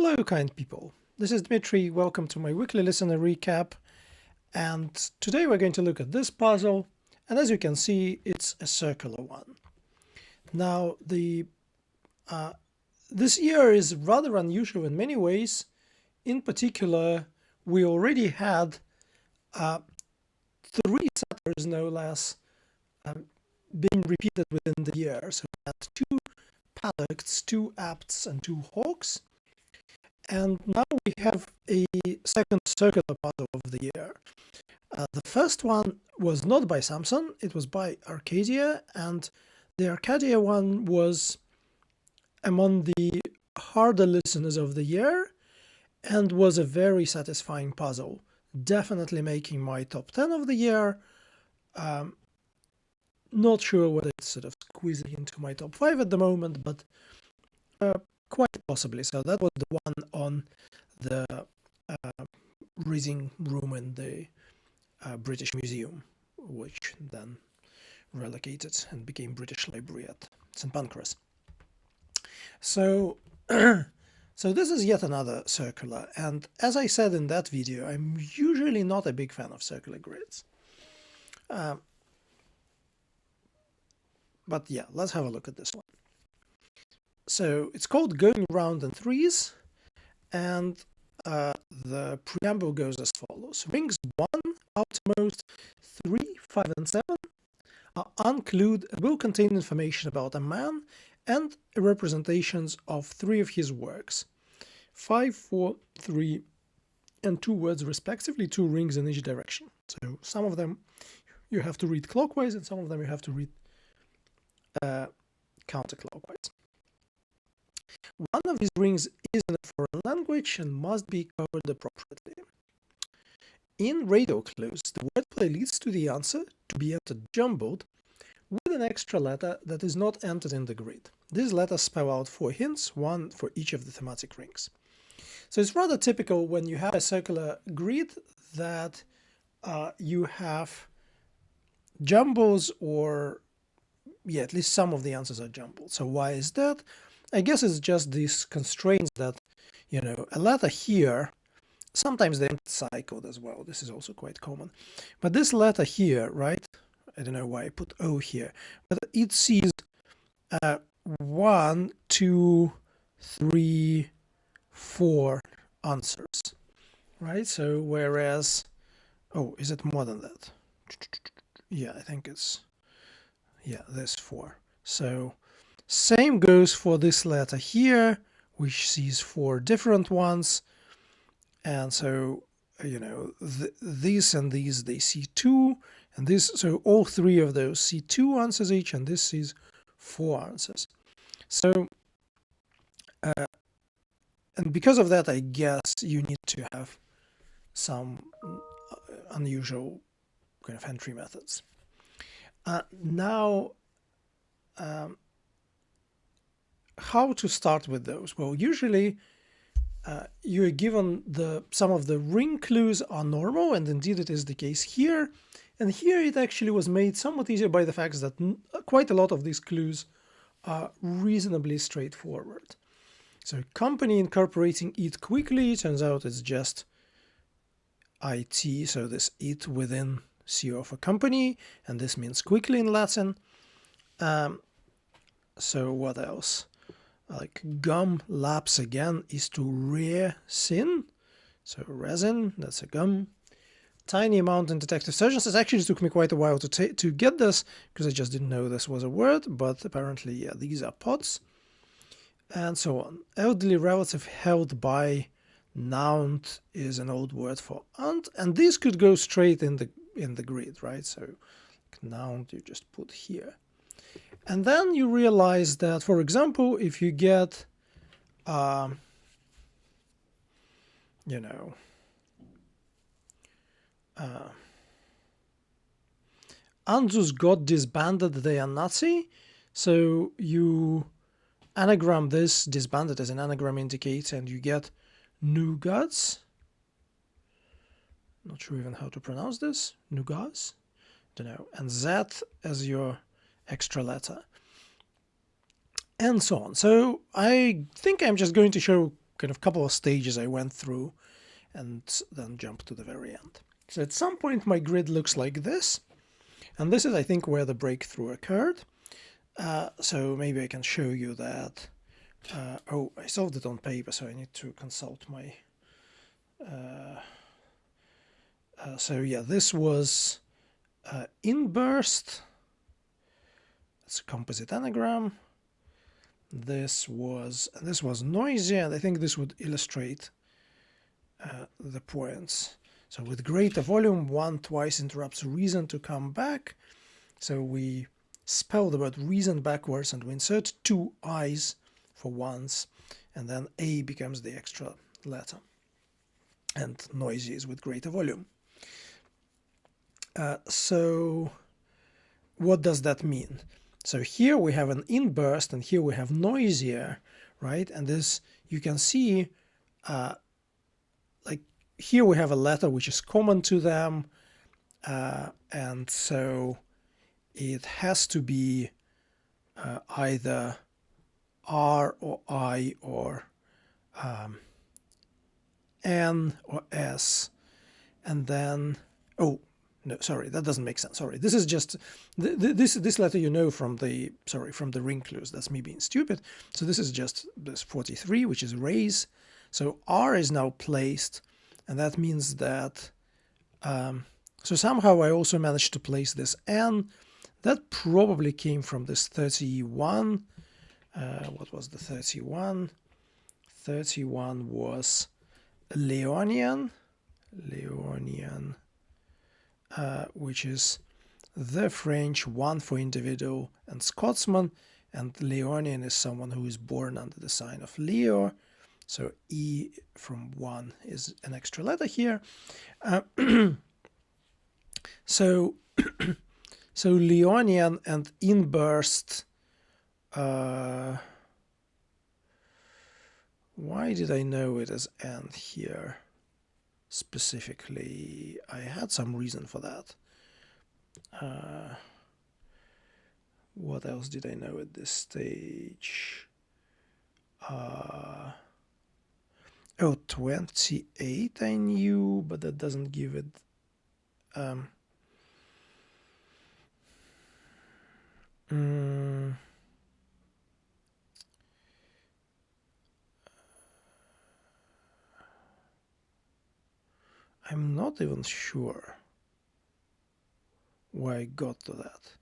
Hello, kind people. This is Dmitry. Welcome to my weekly listener recap. And today we're going to look at this puzzle. And as you can see, it's a circular one. Now, this year is rather unusual in many ways. In particular, we already had three setters, no less, being repeated within the year. So we had two paddocks, two apts, and two hawks. And now we have a second circular puzzle of the year. The first one was not by Samson, it was by Arcadia, and the Arcadia one was among the harder listeners of the year and was a very satisfying puzzle, definitely making my top 10 of the year. Not sure whether it's sort of squeezing into my top 5 at the moment, but quite possibly. So that was the one on the reading room in the British Museum, which then relocated and became British Library at St Pancras. So, so this is yet another circular, and as I said in that video, I'm usually not a big fan of circular grids. But yeah, let's have a look at this one. So it's called Going Round in Threes, and the preamble goes as follows. Rings 1, outermost, 3, 5, and 7 will contain information about a man and representations of 3 of his works. 5, 4, 3, and 2 words respectively, 2 rings in each direction. So some of them you have to read clockwise, and some of them you have to read counterclockwise. One of these rings is in a foreign language and must be covered appropriately. In radio clues, the wordplay leads to the answer to be entered jumbled with an extra letter that is not entered in the grid. These letters spell out 4 hints, 1 for each of the thematic rings. So it's rather typical when you have a circular grid that you have jumbles, or yeah, at least some of the answers are jumbled. So why is that? I guess it's just these constraints that, you know, a letter here, sometimes they cycled as well. This is also quite common. But this letter here, right? I don't know why I put O here, but it sees 1, 2, 3, 4 answers, right? So whereas, oh, is it more than that? Yeah, I think it's, yeah, there's 4. So same goes for this letter here, which sees 4 different ones. And so, you know, these and these, they see 2, and this, so all 3 of those see 2 answers each, and this sees 4 answers. So, and because of that, I guess you need to have some unusual kind of entry methods. Now, how to start with those? Well, usually you are given some of the ring clues are normal, and indeed it is the case here. And here it actually was made somewhat easier by the fact that quite a lot of these clues are reasonably straightforward. So company incorporating eat quickly, turns out it's just IT, so this it within CO for company, and this means quickly in Latin. So what else? Like gum lapse again is to rear sin. So resin, that's a gum. Tiny amount in detective surgeons. It actually took me quite a while to get this, because I just didn't know this was a word, but apparently, yeah, these are pots. And so on. Elderly relative held by, nount is an old word for aunt, and these could go straight in the grid, right? So nount you just put here. And then you realize that, for example, if you get, you know, Anzus got disbanded, they are Nazi. So you anagram this, disbanded as an anagram indicator, and you get Nugats. Not sure even how to pronounce this. Nugas? Don't know. And Z as your extra letter. And so on. So I think I'm just going to show kind of couple of stages I went through and then jump to the very end. So at some point my grid looks like this, and this is, I think, where the breakthrough occurred. So maybe I can show you that. Oh, I solved it on paper, so I need to consult my... so yeah, this was inburst. It's a composite anagram. This was noisy, and I think this would illustrate the points. So with greater volume, 1 twice interrupts reason to come back. So we spell the word reason backwards and we insert 2 I's for once, and then A becomes the extra letter. And noisy is with greater volume. So what does that mean? So here we have an inburst and here we have noisier, right? And this, you can see, like here we have a letter which is common to them. And so it has to be either R or I or N or S. And then, oh, no, sorry, that doesn't make sense. Sorry, this is just this letter, you know, from the ring clues. That's me being stupid. So this is just this 43, which is raise. So R is now placed, and that means that so somehow I also managed to place this N. That probably came from this 31. What was the 31? 31 was Leonian, which is the French, one for individual and Scotsman, and Leonian is someone who is born under the sign of Leo. So E from 1 is an extra letter here. So Leonian and inburst. Why did I know it as N here? Specifically, I had some reason for that. What else did I know at this stage? Oh, 28 I knew, but that doesn't give it. I'm not even sure why I got to that.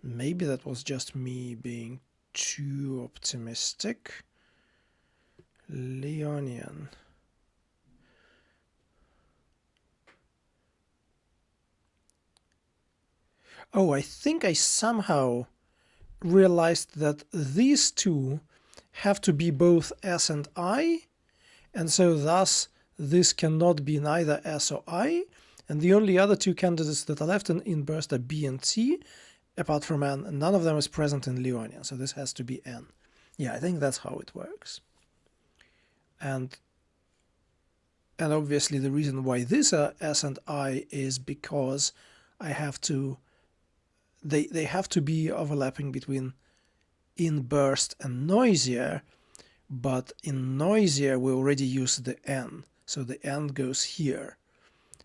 Maybe that was just me being too optimistic. Leonian. Oh, I think I somehow realized that these two have to be both S and I, and so thus this cannot be neither S or I, and the only other two candidates that are left in inburst are B and T, apart from N, and none of them is present in Leonian, so this has to be N. Yeah, I think that's how it works. And obviously the reason why these are S and I is because I have to, they have to be overlapping between inburst and noisier, but in noisier we already use the N, so the N goes here,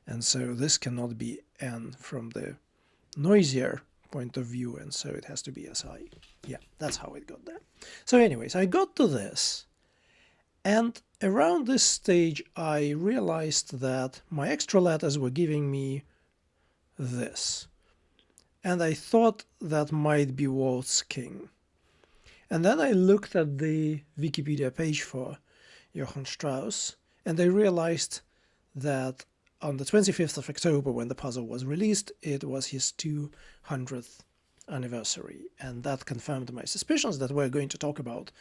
and so this cannot be N from the noisier point of view, and so it has to be SI. Yeah, that's how it got there. So anyways, I got to this, and around this stage I realized that my extra letters were giving me this, and I thought that might be Waltz King. And then I looked at the Wikipedia page for Johann Strauss, and I realized that on the 25th of October, when the puzzle was released, it was his 200th anniversary. And that confirmed my suspicions that we're going to talk about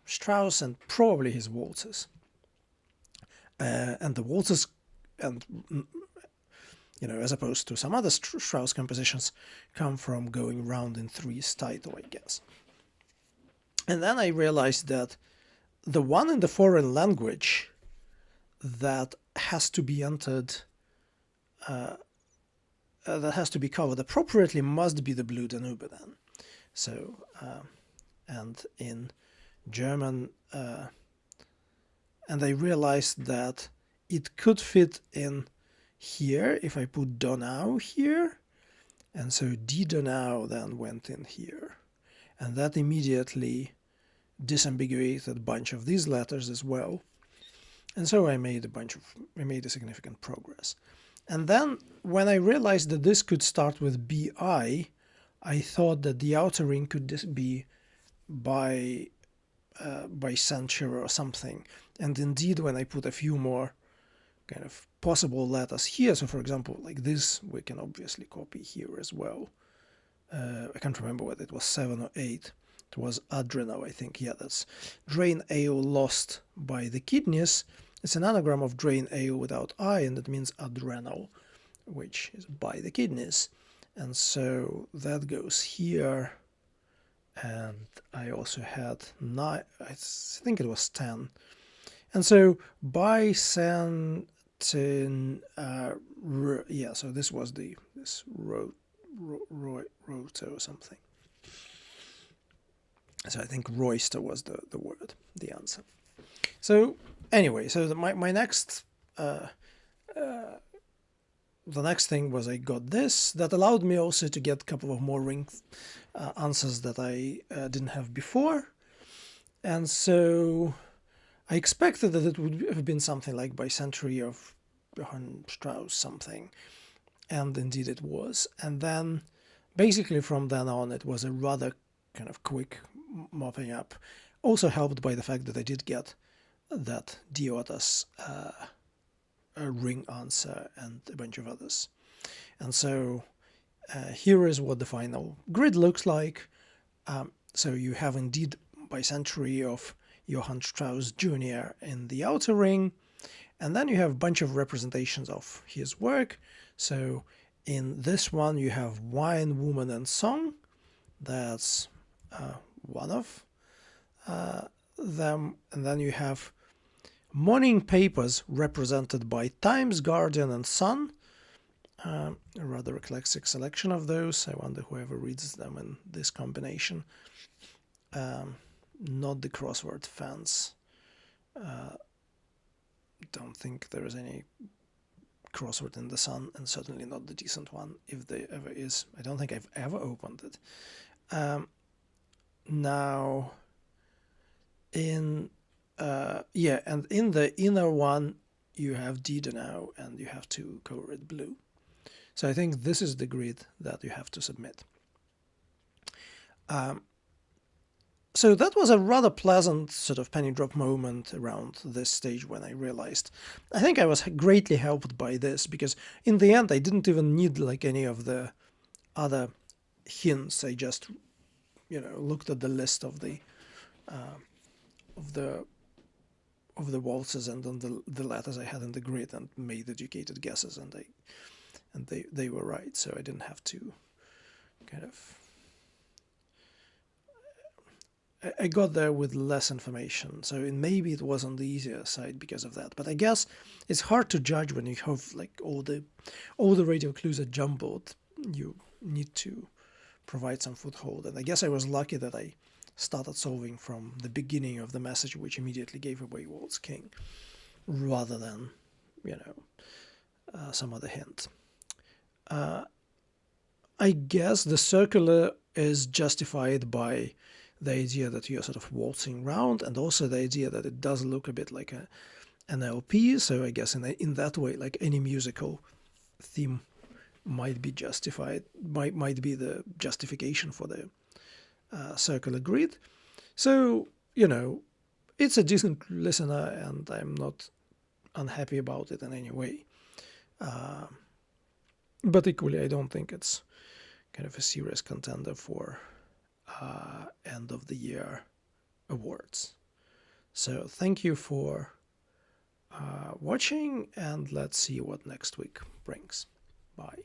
Strauss and probably his waltzes. And the waltzes, and you know, as opposed to some other Strauss compositions, come from going round in threes title, I guess. And then I realized that the one in the foreign language that has to be entered, that has to be covered appropriately, must be the Blue Danube then. So, and in German, and I realized that it could fit in here if I put Donau here, and so die Donau then went in here, and that immediately disambiguated a bunch of these letters as well, and so I made a significant progress. And then when I realized that this could start with bi, I thought that the outer ring could be by censure or something. And indeed, when I put a few more kind of possible letters here, so for example, like this, we can obviously copy here as well. I can't remember whether it was 7 or 8. It was adrenal, I think. Yeah, that's drain ale lost by the kidneys. It's an anagram of drain ale without I, and it means adrenal, which is by the kidneys. And so that goes here. And I also had 9, I think it was 10. And so by Santin, yeah, so this was this roto or something. So I think roister was the word, the answer. So anyway, so my next, the next thing was I got this. That allowed me also to get a couple of more ring answers that I didn't have before. And so I expected that it would have been something like by century of Johann Strauss something. And indeed it was. And then basically from then on, it was a rather kind of quick mopping up. Also helped by the fact that I did get that Diotas ring answer and a bunch of others. And so here is what the final grid looks like. So you have indeed bicentenary of Johann Strauss Jr. in the outer ring, and then you have a bunch of representations of his work. So in this one you have Wine, Woman and Song. That's one of them. And then you have morning papers represented by Times, Guardian and Sun. A rather eclectic selection of those. I wonder whoever reads them in this combination. Not the Crossword fans. Don't think there is any Crossword in the Sun, and certainly not the decent one, if there ever is. I don't think I've ever opened it. Now, and in the inner one, you have die Donau and you have to color it blue. So I think this is the grid that you have to submit. So that was a rather pleasant sort of penny drop moment around this stage when I realized. I think I was greatly helped by this, because in the end I didn't even need like any of the other hints. I just, looked at the list of the waltzes and then the letters I had in the grid and made educated guesses, and they were right. So I didn't have to kind of. I got there with less information, so maybe it was on the easier side because of that. But I guess it's hard to judge when you have like all the radio clues are jumbled. You need to provide some foothold, and I guess I was lucky that I started solving from the beginning of the message, which immediately gave away Waltz King, rather than some other hint. I guess the circular is justified by the idea that you're sort of waltzing round, and also the idea that it does look a bit like an LP. So I guess in that way, like any musical theme might be justified, might be the justification for the circular grid. So, it's a decent listener, and I'm not unhappy about it in any way. But equally, I don't think it's kind of a serious contender for end of the year awards. So thank you for watching, and let's see what next week brings. Bye.